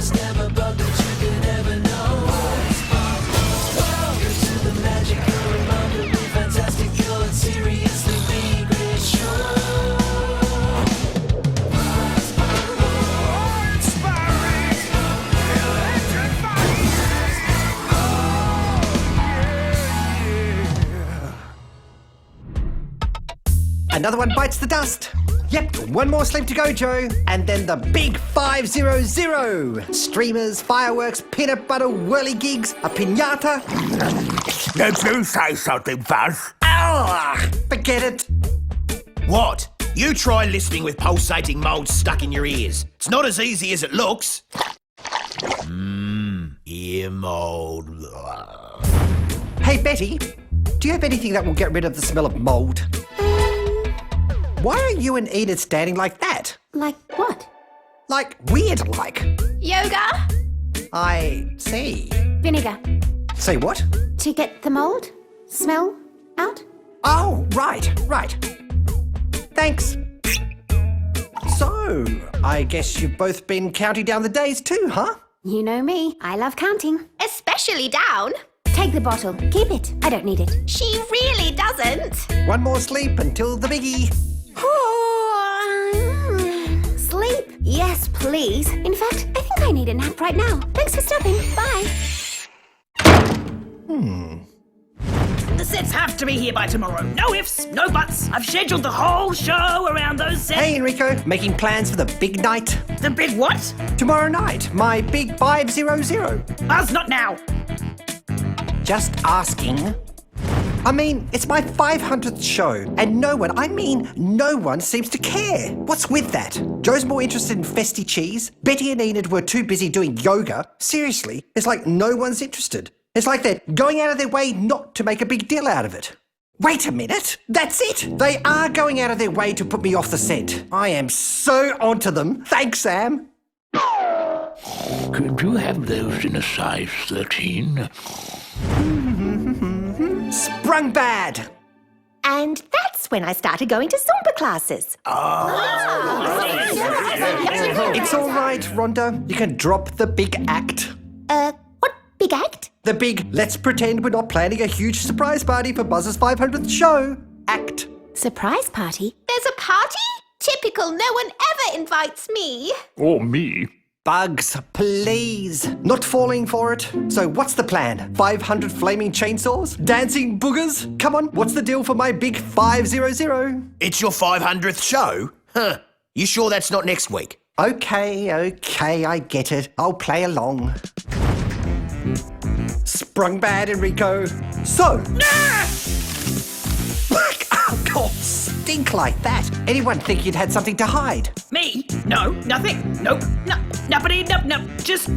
There's never a bug that you could ever know. Welcome to the magical, remarkably fantastical and seriously big red show. Another one bites the dust. Yep, one more sleep to go, Joe. And then the big 500. Streamers, fireworks, peanut butter, whirligigs, a piñata. Did you say something, Buzz? Ah, forget it. What? You try listening with pulsating mould stuck in your ears. It's not as easy as it looks. Ear mould. Hey, Betty, do you have anything that will get rid of the smell of mould? Why are you and Enid standing like that? Like what? Like weird like. Yoga? I see. Vinegar. Say what? To get the mould? Smell out? Oh, right. Thanks. So, I guess you've both been counting down the days too, huh? You know me. I love counting. Especially down. Take the bottle. Keep it. I don't need it. She really doesn't. One more sleep until the biggie. Sleep? Yes, please. In fact, I think I need a nap right now. Thanks for stopping. Bye. The sets have to be here by tomorrow. No ifs, no buts. I've scheduled the whole show around those sets. Hey, Enrico, making plans for the big night? The big what? Tomorrow night, my big 500. Buzz, not now. Just asking. I mean, it's my 500th show, and no one seems to care. What's with that? Joe's more interested in festy cheese. Betty and Enid were too busy doing yoga. Seriously, it's like no one's interested. It's like they're going out of their way not to make a big deal out of it. Wait a minute, that's it. They are going out of their way to put me off the scent. I am so onto them. Thanks, Sam. Could you have those in a size 13? Sprung bad. And that's when I started going to Zumba classes. It's all right, Rhonda. You can drop the big act. What big act? The big, let's pretend we're not planning a huge surprise party for Buzz's 500th show act. Surprise party? There's a party? Typical, no one ever invites me. Or me. Bugs, please. Not falling for it. So what's the plan? 500 flaming chainsaws? Dancing boogers? Come on, what's the deal for my big 500? It's your 500th show? Huh. You sure that's not next week? Okay, I get it. I'll play along. Sprung bad, Enrico. So... Oh, God, stink like that. Anyone think you'd had something to hide? Me? No, nothing. Nope. Nope. Just,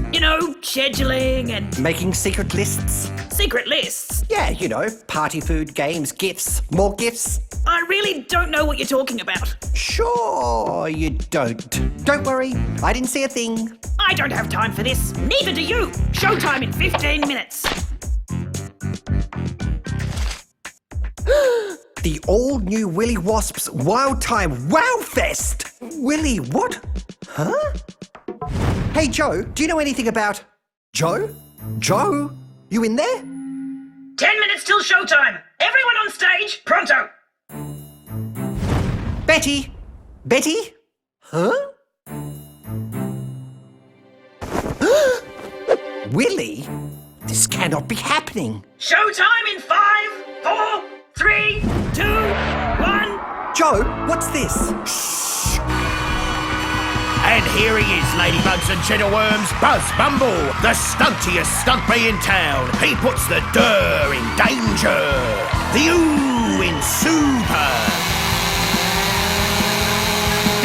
scheduling and Making secret lists? secret lists. Yeah, party food, games, gifts, more gifts. I really don't know what you're talking about. Sure you don't. Don't worry, I didn't see a thing. I don't have time for this. Neither do you. Showtime in 15 minutes. The all-new Willy Wasps Wild Time Wow Fest! Willy what? Huh? Hey, Joe, do you know anything about... Joe? Joe? You in there? 10 minutes till showtime. Everyone on stage, pronto. Betty? Betty? Huh? Willy? This cannot be happening. Showtime in 5, 4, 3, 2, 1. Joe, what's this? And here he is, ladybugs and cheddar-worms, Buzz Bumble, the stuntiest stuntman in town. He puts the dir in danger, the ooh in super.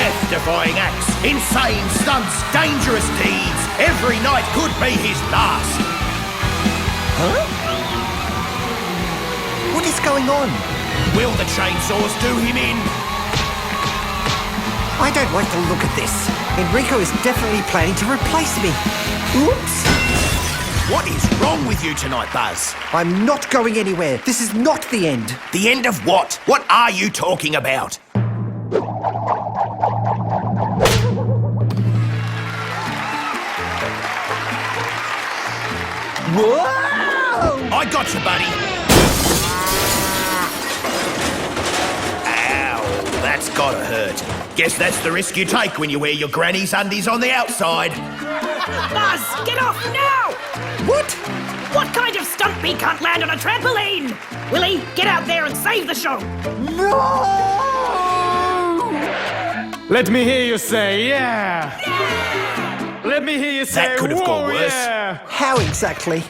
Death-defying acts, insane stunts, dangerous deeds. Every night could be his last. Huh? What is going on? Will the chainsaws do him in? I don't like the look of this. Enrico is definitely planning to replace me. Oops. What is wrong with you tonight, Buzz? I'm not going anywhere. This is not the end. The end of what? What are you talking about? Whoa! I got you, buddy. Ow, that's gotta hurt. Guess that's the risk you take when you wear your granny's undies on the outside. Buzz, get off now! What? What kind of stunt bee can't land on a trampoline? Willie, get out there and save the show! No! Let me hear you say, yeah! Let me hear you say, That could have gone whoa, worse. yeah! How exactly?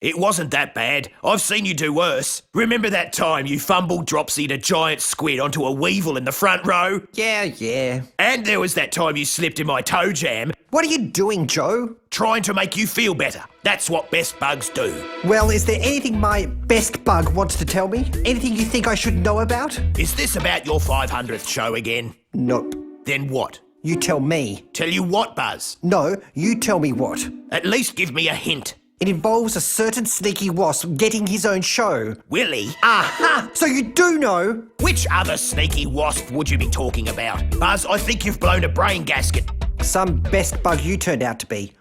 It wasn't that bad. I've seen you do worse. Remember that time you fumbled dropsied a giant squid onto a weevil in the front row? Yeah. And there was that time you slipped in my toe jam. What are you doing, Joe? Trying to make you feel better. That's what best bugs do. Well, is there anything my best bug wants to tell me? Anything you think I should know about? Is this about your 500th show again? Nope. Then what? You tell me. Tell you what, Buzz? No, you tell me what. At least give me a hint. It involves a certain sneaky wasp getting his own show. Willie? Aha! So you do know? Which other sneaky wasp would you be talking about? Buzz, I think you've blown a brain gasket. Some best bug you turned out to be.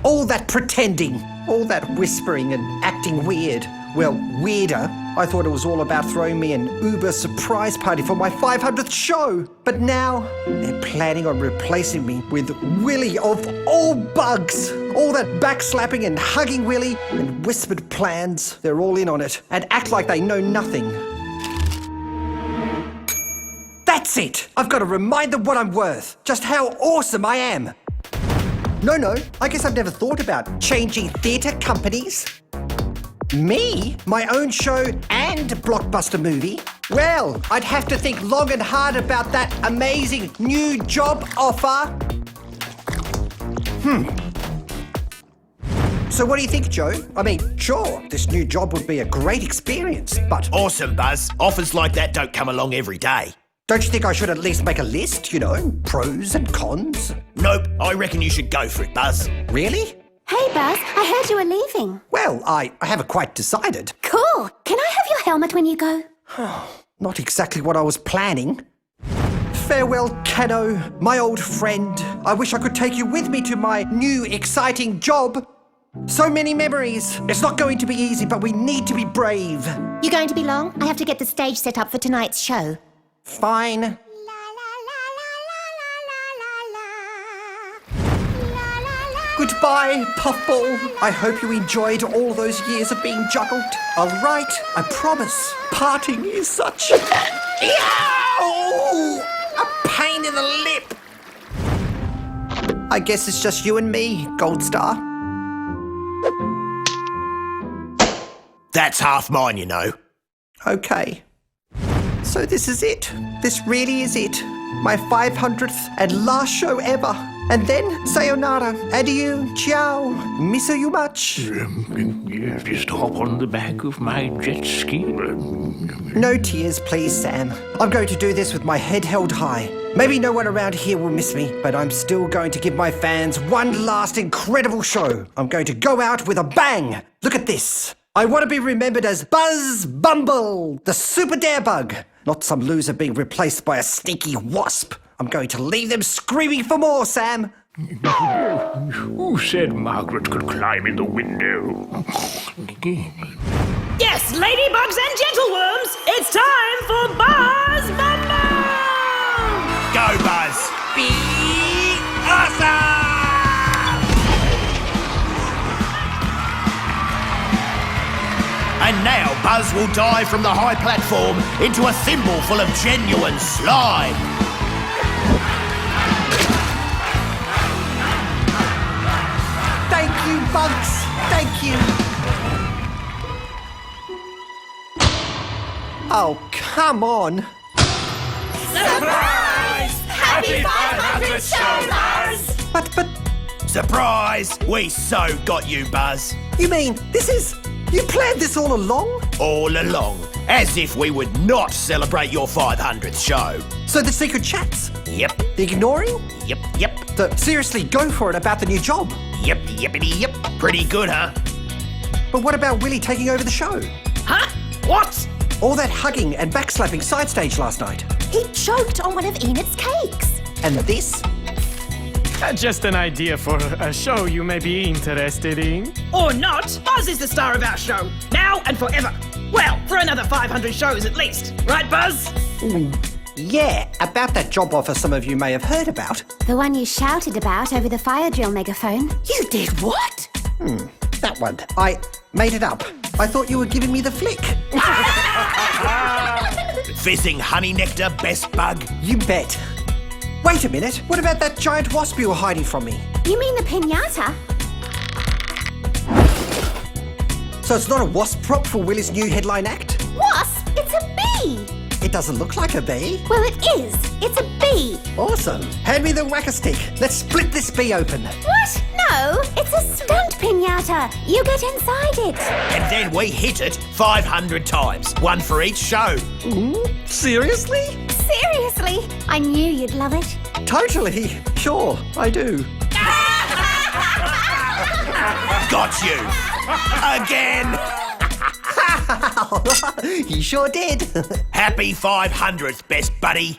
All that pretending, all that whispering and acting weird. Well, weirder. I thought it was all about throwing me an Uber surprise party for my 500th show. But now, they're planning on replacing me with Willie of all bugs. All that backslapping and hugging Willie and whispered plans. They're all in on it and act like they know nothing. That's it! I've got to remind them what I'm worth. Just how awesome I am. No, I guess I've never thought about changing theatre companies. Me? My own show and blockbuster movie? Well, I'd have to think long and hard about that amazing new job offer. So what do you think, Joe? I mean, sure, this new job would be a great experience, but Awesome, Buzz. Offers like that don't come along every day. don't you think I should at least make a list, pros and cons? Nope, I reckon you should go for it, Buzz. Really? Hey, Buzz, I heard you were leaving. Well, I haven't quite decided. Cool. Can I have your helmet when you go? Not exactly what I was planning. Farewell, Cano, my old friend. I wish I could take you with me to my new exciting job. So many memories. It's not going to be easy, but we need to be brave. You going to be long? I have to get the stage set up for tonight's show. Fine. Goodbye, Puffball. I hope you enjoyed all those years of being juggled. All right, I promise. Parting is such a pain in the lip. I guess it's just you and me, Gold Star. That's half mine, you know. Okay. So this is it. This really is it. My 500th and last show ever. And then, sayonara, adieu, ciao, miss you much. Just hop on the back of my jet ski. No tears, please, Sam. I'm going to do this with my head held high. Maybe no one around here will miss me, but I'm still going to give my fans one last incredible show. I'm going to go out with a bang. Look at this. I want to be remembered as Buzz Bumble, the super dare bug, not some loser being replaced by a sneaky wasp. I'm going to leave them screaming for more, Sam. Who said Margaret could climb in the window? Yes, ladybugs and gentleworms, it's time for Buzz Bumble! Go, Buzz. Be awesome! And now Buzz will dive from the high platform into a thimble full of genuine slime. Thank you, Bugs. Thank you. Oh, come on. Surprise! Happy 500 show, Buzz! But, Surprise! We so got you, Buzz. you mean you planned this all along? All along. As if we would not celebrate your 500th show. So the secret chats? Yep, The ignoring? yep. The seriously go for it about the new job? Yep, yippity yep. Pretty good, huh? But what about Willie taking over the show? Huh? What? All that hugging and backslapping side stage last night. He choked on one of Enid's cakes. And this? Just an idea for a show you may be interested in. Or not. Buzz is the star of our show. Now and forever. Well, for another 500 shows at least. Right, Buzz? Yeah, about that job offer some of you may have heard about. The one you shouted about over the fire drill megaphone. You did what? That one. I made it up. I thought you were giving me the flick. Fizzing honey nectar, best bug. You bet. Wait a minute. What about that giant wasp you were hiding from me? You mean the piñata? So it's not a wasp prop for Willie's new headline act? Wasp? It's a bee! It doesn't look like a bee. Well, it is. It's a bee. Awesome. Hand me the whack-a-stick. Let's split this bee open. What? No, it's a stunt piñata. You get inside it. And then we hit it 500 times. One for each show. Seriously? Seriously? I knew you'd love it. Totally. Sure, I do. Got you. Again. He sure did. Happy 500th, best buddy.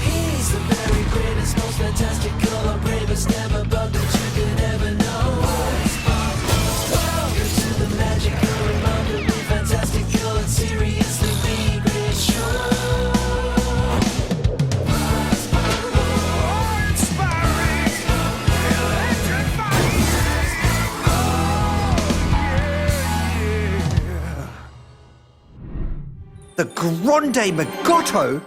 He's the very greatest, most fantastical, or bravest ever bug that you could ever know. Welcome to the magical, remarkably fantastical, and seriously great show. The Grande Magotto?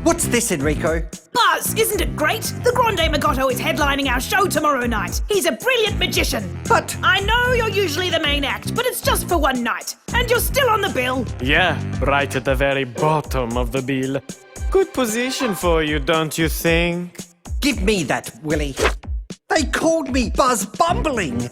What's this, Enrico? Buzz, isn't it great? The Grande Magotto is headlining our show tomorrow night. He's a brilliant magician. But I know you're usually the main act, but it's just for one night. And you're still on the bill. Yeah, right at the very bottom of the bill. Good position for you, don't you think? give me that, Willie. They called me Buzz Bumbling.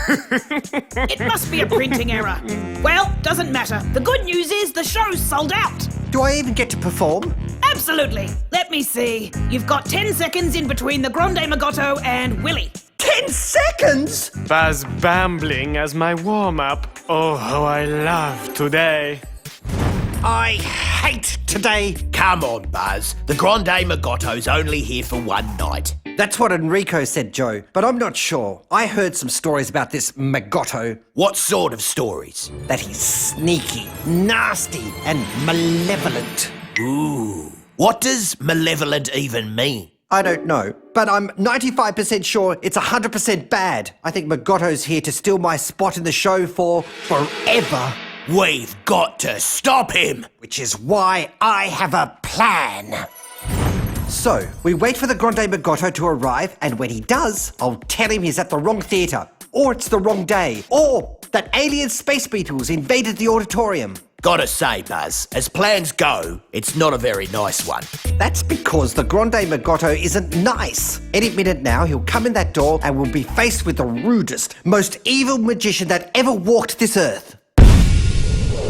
It must be a printing error. Well, doesn't matter. The good news is the show's sold out. Do I even get to perform? Absolutely. Let me see. You've got 10 seconds in between the Grande Magotto and Willie. 10 seconds? Buzz Bumbling as my warm-up. Oh, how I love today. I hate today. Come on, Buzz. The Grande Magotto's only here for one night. That's what Enrico said, Joe, but I'm not sure. I heard some stories about this Magotto. What sort of stories? That he's sneaky, nasty, and malevolent. Ooh. What does malevolent even mean? I don't know, but I'm 95% sure it's 100% bad. I think Magotto's here to steal my spot in the show for forever. We've got to stop him. Which is why I have a plan. So, we wait for the Grande Magotto to arrive, and when he does, I'll tell him he's at the wrong theatre, or it's the wrong day, or that alien space beetles invaded the auditorium. Gotta say, Buzz, as plans go, it's not a very nice one. That's because the Grande Magotto isn't nice. Any minute now, he'll come in that door and we'll be faced with the rudest, most evil magician that ever walked this earth.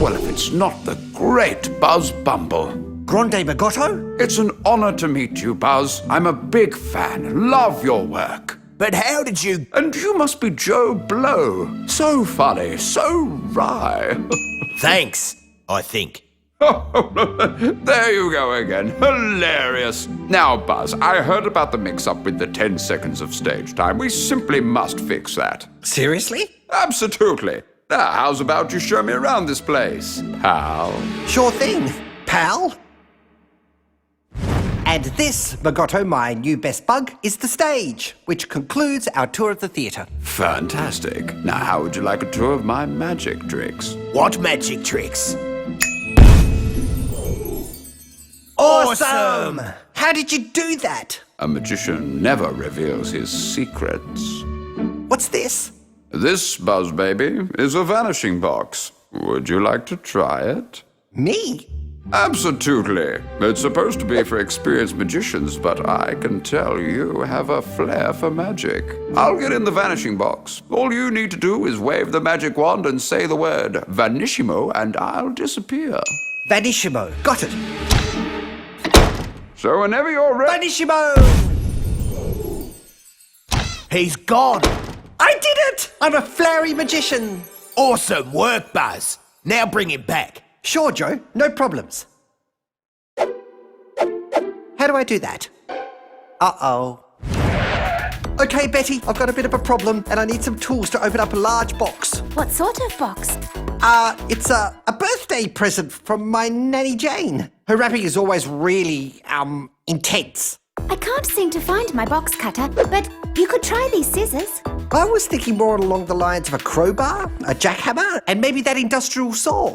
Well, if it's not the great Buzz Bumble. Grande Magotto? It's an honor to meet you, Buzz. I'm a big fan. Love your work. But how did you... And you must be Joe Blow. So funny, so wry. Thanks, I think. There you go again. Hilarious. Now, Buzz, I heard about the mix-up with the 10 seconds of stage time. We simply must fix that. Seriously? Absolutely. Now, how's about you show me around this place, pal? Sure thing, pal. And this, Magotto, my new best bug, is the stage, which concludes our tour of the theatre. Fantastic. Now, how would you like a tour of my magic tricks? What magic tricks? Awesome! How did you do that? A magician never reveals his secrets. What's this? This, Buzz Baby, is a vanishing box. Would you like to try it? Me? Absolutely. It's supposed to be for experienced magicians, but I can tell you have a flair for magic. I'll get in the vanishing box. All you need to do is wave the magic wand and say the word vanissimo, and I'll disappear. Vanissimo. Got it. So whenever you're ready... Vanissimo! He's gone. I did it! I'm a flary magician. Awesome work, Buzz. Now bring him back. Sure, Joe. No problems. How do I do that? Uh-oh. Okay, Betty, I've got a bit of a problem and I need some tools to open up a large box. What sort of box? It's a birthday present from my nanny Jane. Her wrapping is always really, intense. I can't seem to find my box cutter, but you could try these scissors. I was thinking more along the lines of a crowbar, a jackhammer, and maybe that industrial saw.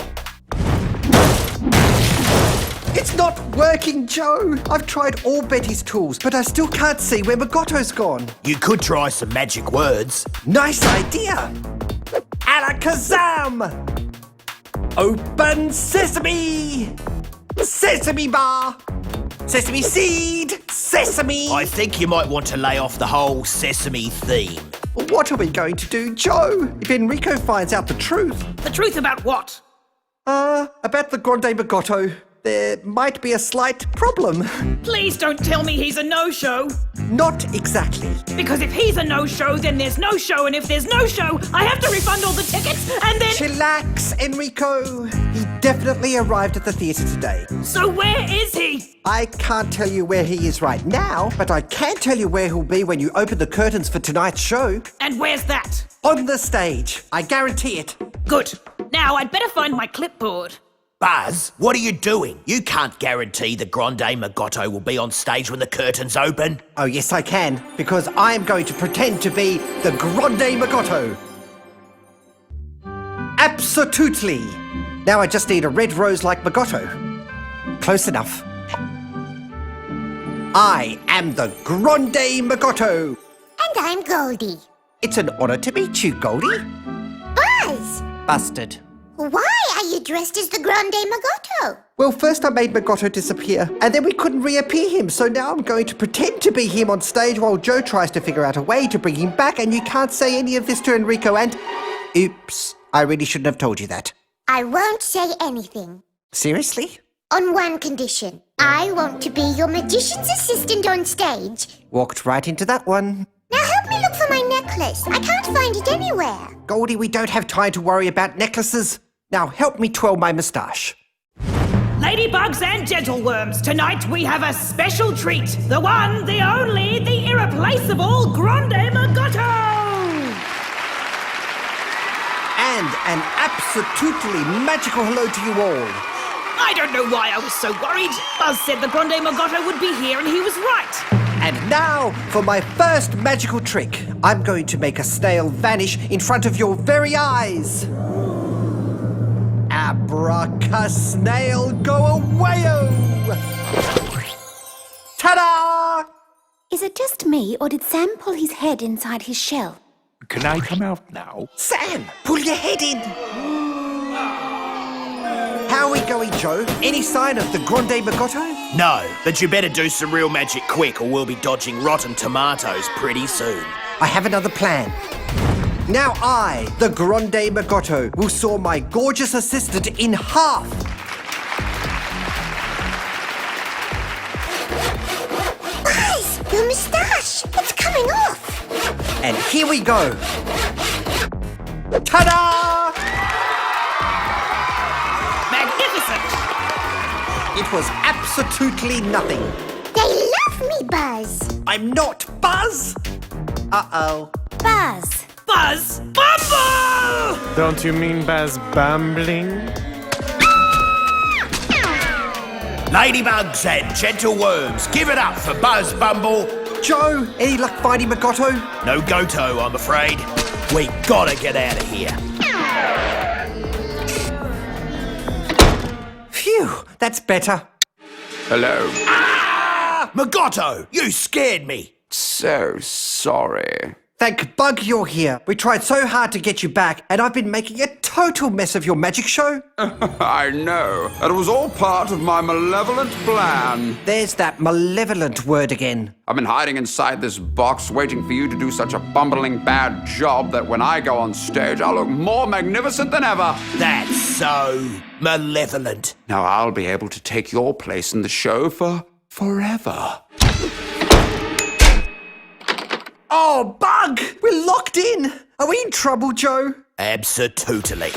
It's not working, Joe. I've tried all Betty's tools, but I still can't see where Magotto's gone. You could try some magic words. Nice idea. Alakazam! Open sesame! Sesame bar! Sesame seed! Sesame! I think you might want to lay off the whole sesame theme. What are we going to do, Joe? If Enrico finds out the truth. The truth about what? About the Grande Magotto. There might be a slight problem. Please don't tell me he's a no-show. Not exactly. Because if he's a no-show, then there's no show, and if there's no show, I have to refund all the tickets, and then... Chillax, Enrico. He definitely arrived at the theatre today. So where is he? I can't tell you where he is right now, but I can tell you where he'll be when you open the curtains for tonight's show. And where's that? On the stage. I guarantee it. Good. Now I'd better find my clipboard. Buzz, what are you doing? You can't guarantee the Grande Magotto will be on stage when the curtains open. Oh, yes, I can, because I'm going to pretend to be the Grande Magotto. Absolutely. Now I just need a red rose like Magotto. Close enough. I am the Grande Magotto. And I'm Goldie. It's an honor to meet you, Goldie. Buzz! Busted. Why are you dressed as the Grande Magotto? Well, first I made Magotto disappear, and then we couldn't reappear him, so now I'm going to pretend to be him on stage while Joe tries to figure out a way to bring him back, and you can't say any of this to Enrico, and... Oops, I really shouldn't have told you that. I won't say anything. Seriously? On one condition. I want to be your magician's assistant on stage. Walked right into that one. Now help me look for my necklace. I can't find it anywhere. Goldie, we don't have time to worry about necklaces. Now help me twirl my moustache. Ladybugs and gentleworms, tonight we have a special treat. The one, the only, the irreplaceable Grande Magotto! And an absolutely magical hello to you all. I don't know why I was so worried. Buzz said the Grande Magotto would be here and he was right. And now for my first magical trick. I'm going to make a snail vanish in front of your very eyes. Abraca-snail, go away-o! Ta-da! Is it just me, or did Sam pull his head inside his shell? Can I come out now? Sam, pull your head in. How are we going, Joe? Any sign of the Grande Magotto? No, but you better do some real magic quick or we'll be dodging rotten tomatoes pretty soon. I have another plan. Now I, the Grande Magotto, will saw my gorgeous assistant in half. Buzz, your moustache! It's coming off! And here we go. Ta-da! Magnificent! It was absolutely nothing. They love me, Buzz! I'm not Buzz! Uh-oh. Buzz! Buzz Bumble! Don't you mean Buzz Bumbling? Ladybugs and gentle worms, give it up for Buzz Bumble. Joe, any luck finding Magotto? No Goto, I'm afraid. We gotta get out of here. Phew, that's better. Hello. Magotto, you scared me. So sorry. Thank Bug you're here. We tried so hard to get you back, and I've been making a total mess of your magic show. I know. It was all part of my malevolent plan. There's that malevolent word again. I've been hiding inside this box waiting for you to do such a bumbling bad job that when I go on stage, I'll look more magnificent than ever. That's so malevolent. Now I'll be able to take your place in the show for forever. Oh, Bug! We're locked in! Are we in trouble, Joe? Absolutely.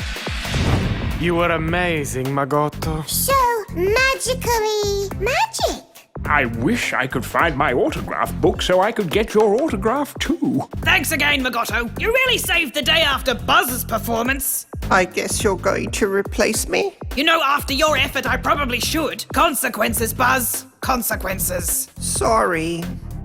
You were amazing, Magotto. So magically magic. I wish I could find my autograph book so I could get your autograph too. Thanks again, Magotto. You really saved the day after Buzz's performance. I guess you're going to replace me? You know, after your effort, I probably should. Consequences, Buzz. Consequences. Sorry.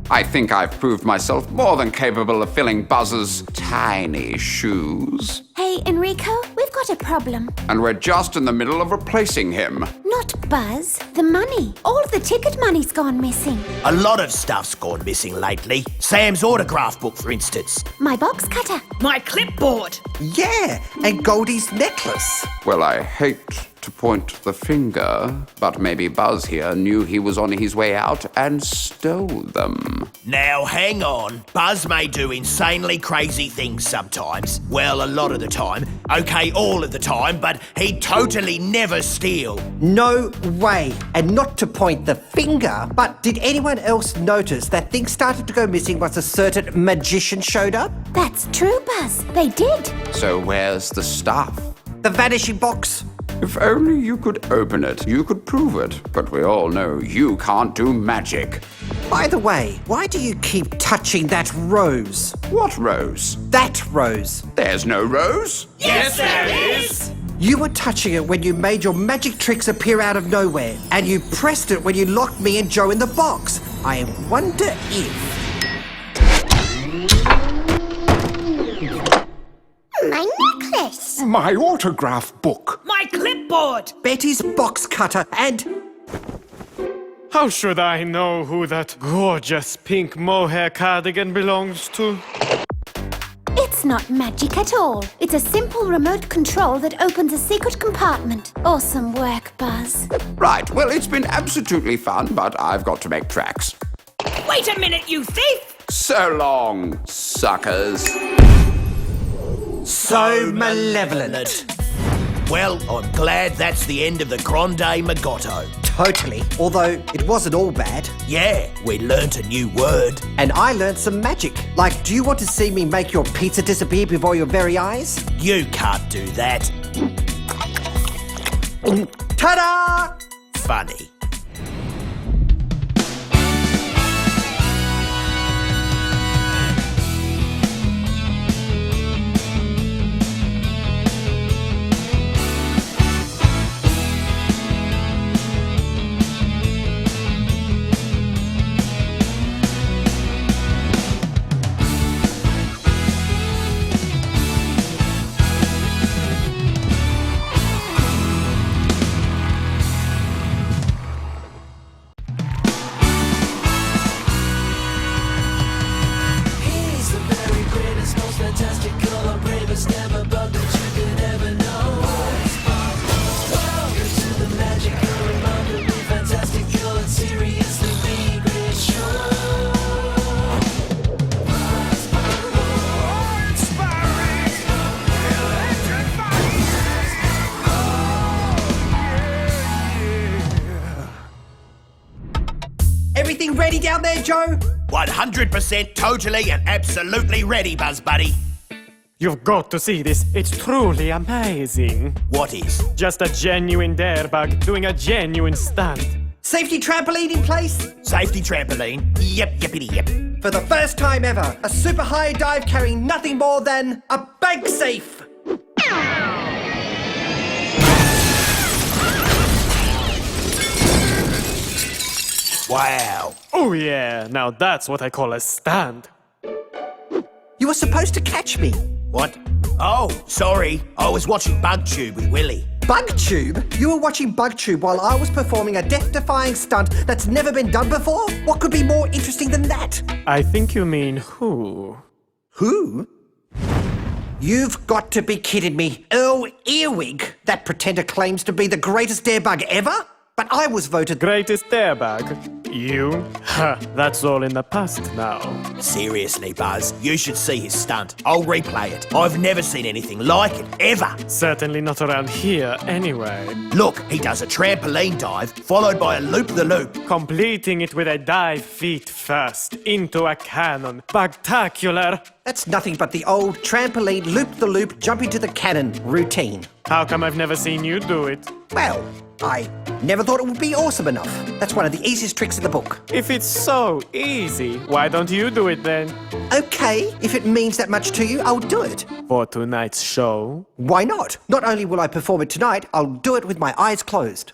I think I've proved myself more than capable of filling Buzz's tiny shoes. Hey, Enrico, we've got a problem. And we're just in the middle of replacing him. Not Buzz, the money. All the ticket money's gone missing. A lot of stuff's gone missing lately. Sam's autograph book, for instance. My box cutter. My clipboard. Yeah, and Goldie's necklace. Well, I hate to point the finger, but maybe Buzz here knew he was on his way out and stole them. Now, hang on. Buzz may do insanely crazy things sometimes. Well, a lot of the time. Okay, all of the time, but he'd totally never steal. No way. And not to point the finger, but did anyone else notice that things started to go missing once a certain magician showed up? That's true, Buzz. They did. So where's the stuff? The vanishing box. If only you could open it, you could prove it. But we all know you can't do magic. By the way, why do you keep touching that rose? What rose? That rose. There's no rose. Yes, there is. You were touching it when you made your magic tricks appear out of nowhere, and you pressed it when you locked me and Joe in the box. I wonder if... My necklace. My autograph book. My clipboard. Betty's box cutter and... How should I know who that gorgeous pink mohair cardigan belongs to? It's not magic at all. It's a simple remote control that opens a secret compartment. Awesome work, Buzz. Right, well, it's been absolutely fun, but I've got to make tracks. Wait a minute, you thief. So long, suckers. So malevolent. Well, I'm glad that's the end of the Grande Magotto. Totally. Although it wasn't all bad. Yeah, we learnt a new word. And I learned some magic. Like, do you want to see me make your pizza disappear before your very eyes? You can't do that. Ta-da! Funny. He's the very greatest, most fantastical, or bravest ever bug that you could ever know. Welcome to the magical, remarkably fantastical, and seriously really great show. Buzz Everything ready down there, Joe? 100% totally and absolutely ready, Buzz Buddy. You've got to see this. It's truly amazing. What is? Just a genuine darebug doing a genuine stunt. Safety trampoline in place? Safety trampoline? Yep, yippity yep. For the first time ever, a super high dive carrying nothing more than a bank safe. Wow. Oh yeah, now that's what I call a stunt. You were supposed to catch me. What? Oh, sorry. I was watching BugTube with Willie. BugTube? You were watching BugTube while I was performing a death-defying stunt that's never been done before? What could be more interesting than that? I think you mean who? Who? You've got to be kidding me. Earl Earwig? That pretender claims to be the greatest airbug ever? But I was voted... Greatest airbag. You? Ha, that's all in the past now. Seriously, Buzz, you should see his stunt. I'll replay it. I've never seen anything like it, ever. Certainly not around here, anyway. Look, he does a trampoline dive, followed by a loop-the-loop. Completing it with a dive feet first into a cannon. Spectacular. That's nothing but the old trampoline loop-the-loop jump into the cannon routine. How come I've never seen you do it? Well, I never thought it would be awesome enough. That's one of the easiest tricks in the book. If it's so easy, why don't you do it then? Okay, if it means that much to you, I'll do it. For tonight's show? Why not? Not only will I perform it tonight, I'll do it with my eyes closed.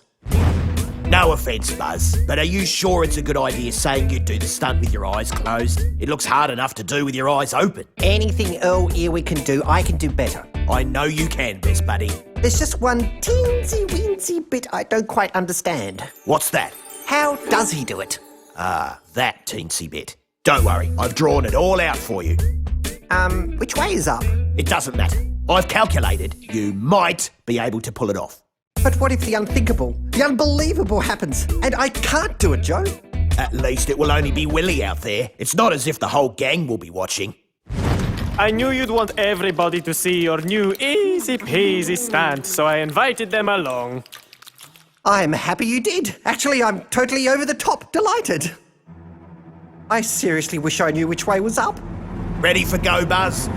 No offence, Buzz, but are you sure it's a good idea saying you'd do the stunt with your eyes closed? It looks hard enough to do with your eyes open. Anything Earl Earwig can do, I can do better. I know you can, best buddy. There's just one teensy-weensy bit I don't quite understand. What's that? How does he do it? That teensy bit. Don't worry, I've drawn it all out for you. Which way is up? It doesn't matter. I've calculated you might be able to pull it off. But what if the unthinkable, the unbelievable happens, and I can't do it, Joe? At least it will only be Willie out there. It's not as if the whole gang will be watching. I knew you'd want everybody to see your new easy-peasy stunt, so I invited them along. I'm happy you did. Actually, I'm totally over the top delighted. I seriously wish I knew which way was up. Ready for go, Buzz?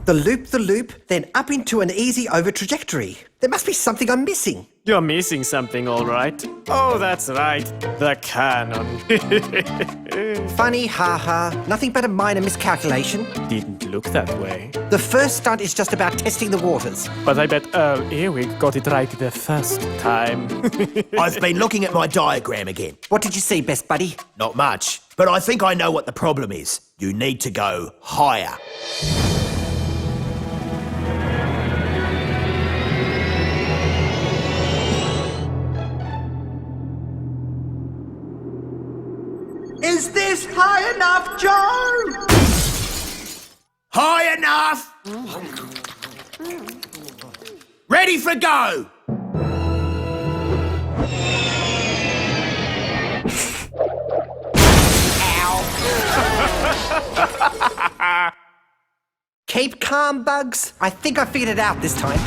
The loop, then up into an easy over trajectory. There must be something I'm missing. You're missing something, all right. Oh, that's right. The cannon. Funny, haha. Nothing but a minor miscalculation. Didn't look that way. The first stunt is just about testing the waters. But I bet Earl Earwig got it right the first time. I've been looking at my diagram again. What did you see, best buddy? Not much, but I think I know what the problem is. You need to go higher. Is this high enough, Joe? High enough! Ready for go! Keep calm, Bugs. I think I figured it out this time.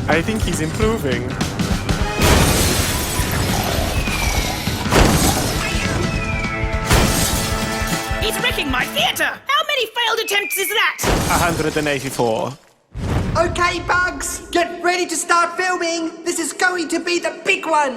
I think he's improving. He's wrecking my theatre! How many failed attempts is that? 184. Okay, Bugs, get ready to start filming. This is going to be the big one.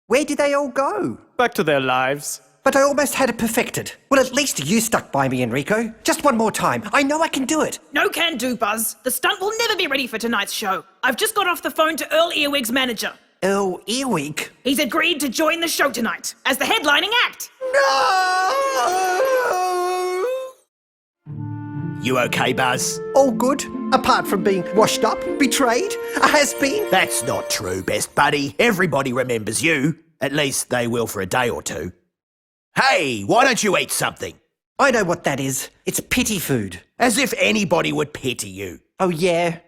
Where did they all go? Back to their lives. But I almost had it perfected. Well, at least you stuck by me, Enrico. Just one more time. I know I can do it. No can do, Buzz. The stunt will never be ready for tonight's show. I've just got off the phone to Earl Earwig's manager. Earl Earwig? He's agreed to join the show tonight as the headlining act. No! You okay, Buzz? All good, apart from being washed up, betrayed, a has-been. That's not true, best buddy. Everybody remembers you. At least they will for a day or two. Hey, why don't you eat something? I know what that is. It's pity food. As if anybody would pity you. Oh, yeah?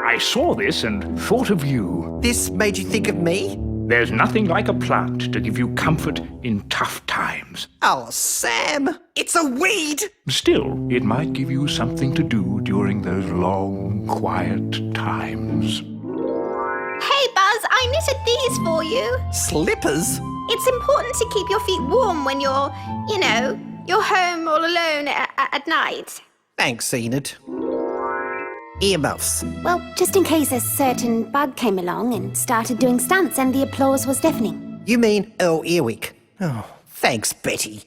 I saw this and thought of you. This made you think of me? There's nothing like a plant to give you comfort in tough times. Oh, Sam, it's a weed! Still, it might give you something to do during those long, quiet times. Hey, Buzz, I knitted these for you. Slippers? It's important to keep your feet warm when you're home all alone at night. Thanks, Enid. Earmuffs. Well, just in case a certain bug came along and started doing stunts and the applause was deafening. You mean Earl Earwig? Oh, thanks, Betty.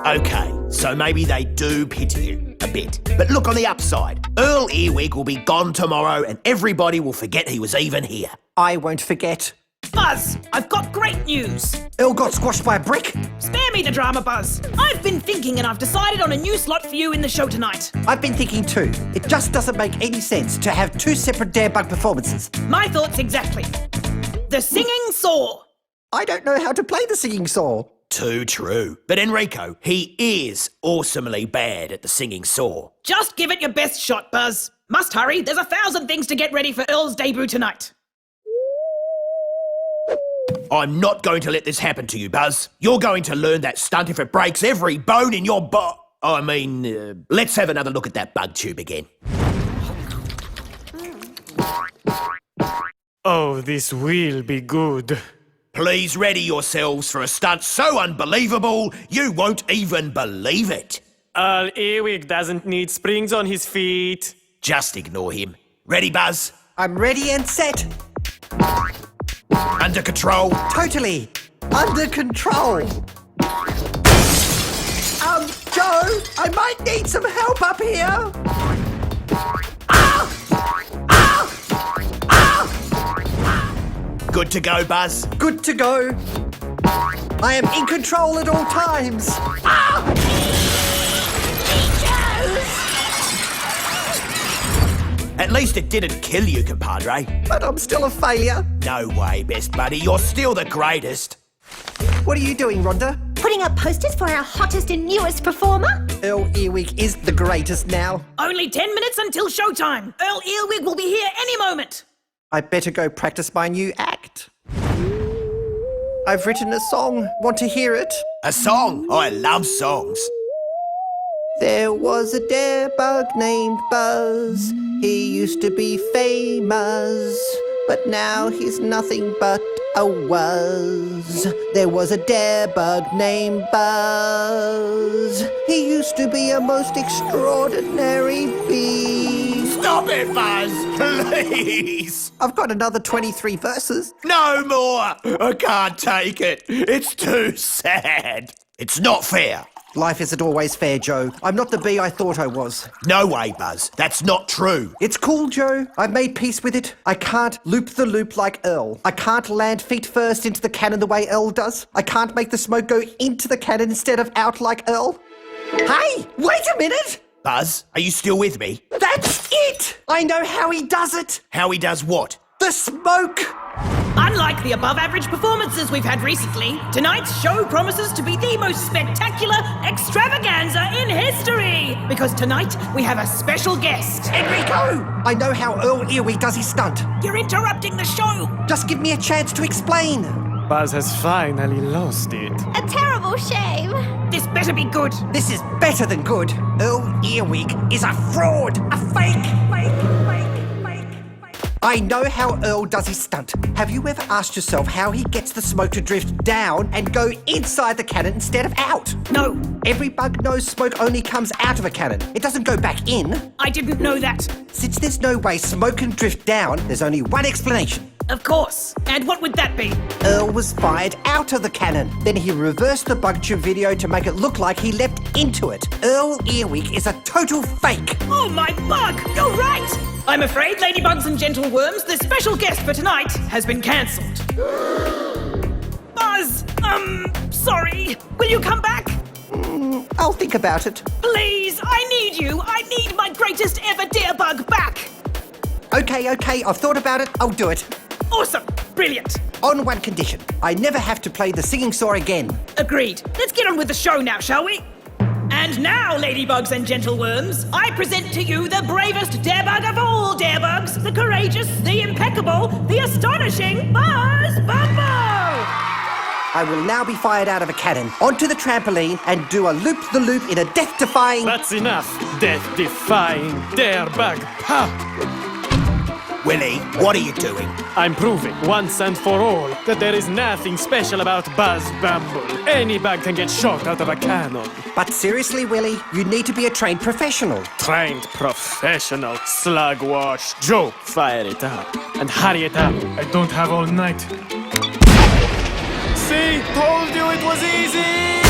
Okay, so maybe they do pity you a bit. But look on the upside. Earl Earwig will be gone tomorrow and everybody will forget he was even here. I won't forget. Buzz, I've got great news. Earl got squashed by a brick. Spare me the drama, Buzz. I've been thinking and I've decided on a new slot for you in the show tonight. I've been thinking too. It just doesn't make any sense to have two separate Darebug performances. My thoughts exactly. The Singing Saw. I don't know how to play the singing saw. Too true. But Enrico, he is awesomely bad at the singing saw. Just give it your best shot, Buzz. Must hurry, there's 1,000 things to get ready for Earl's debut tonight. I'm not going to let this happen to you, Buzz. You're going to learn that stunt if it breaks every bone in your let's have another look at that bug tube again. Oh, this will be good. Please ready yourselves for a stunt so unbelievable you won't even believe it. Earl Earwig doesn't need springs on his feet. Just ignore him. Ready, Buzz? I'm ready and set. Under control? Totally. Under control. Joe, I might need some help up here. Good to go, Buzz? Good to go. I am in control at all times. At least it didn't kill you, compadre. But I'm still a failure. No way, best buddy. You're still the greatest. What are you doing, Rhonda? Putting up posters for our hottest and newest performer? Earl Earwig is the greatest now. Only 10 minutes until showtime. Earl Earwig will be here any moment. I better go practice my new act. I've written a song. Want to hear it? A song? I love songs. There was a darebug named Buzz. He used to be famous, but now he's nothing but a was. There was a darebug named Buzz. He used to be a most extraordinary beast. Stop it, Buzz, please. I've got another 23 verses. No more. I can't take it. It's too sad. It's not fair. Life isn't always fair, Joe. I'm not the bee I thought I was. No way, Buzz. That's not true. It's cool, Joe. I've made peace with it. I can't loop the loop like Earl. I can't land feet first into the cannon the way Earl does. I can't make the smoke go into the cannon instead of out like Earl. Hey, wait a minute! Buzz, are you still with me? That's it! I know how he does it! How he does what? The smoke! Unlike the above-average performances we've had recently, tonight's show promises to be the most spectacular extravaganza in history! Because tonight, we have a special guest. Enrico! I know how Earl Earwig does his stunt. You're interrupting the show! Just give me a chance to explain. Buzz has finally lost it. A terrible shame. This better be good. This is better than good. Earl Earwig is a fraud! A fake! I know how Earl does his stunt. Have you ever asked yourself how he gets the smoke to drift down and go inside the cannon instead of out? No, Every bug knows smoke only comes out of a cannon. It doesn't go back in. I didn't know that. Since there's no way smoke can drift down, there's only one explanation. Of course. And what would that be? Earl was fired out of the cannon. Then he reversed the bug tube video to make it look like he leapt into it. Earl Earwig is a total fake. Oh, my bug! You're right! I'm afraid, ladybugs and gentle worms, the special guest for tonight has been cancelled. Buzz, sorry. Will you come back? I'll think about it. Please, I need you. I need my greatest ever darebug back. Okay, I've thought about it. I'll do it. Awesome. Brilliant. On one condition. I never have to play the singing saw again. Agreed. Let's get on with the show now, shall we? And now, ladybugs and gentle worms, I present to you the bravest darebug of all darebugs, the courageous, the impeccable, the astonishing Buzz Bumble! I will now be fired out of a cannon onto the trampoline and do a loop-the-loop in a death-defying... That's enough. Death-defying darebug. Ha! Willie, what are you doing? I'm proving once and for all that there is nothing special about Buzz Bumble. Any bug can get shot out of a cannon. But seriously, Willie, you need to be a trained professional. Trained professional slugwash. Joe, fire it up. And hurry it up. I don't have all night. See? Told you it was easy!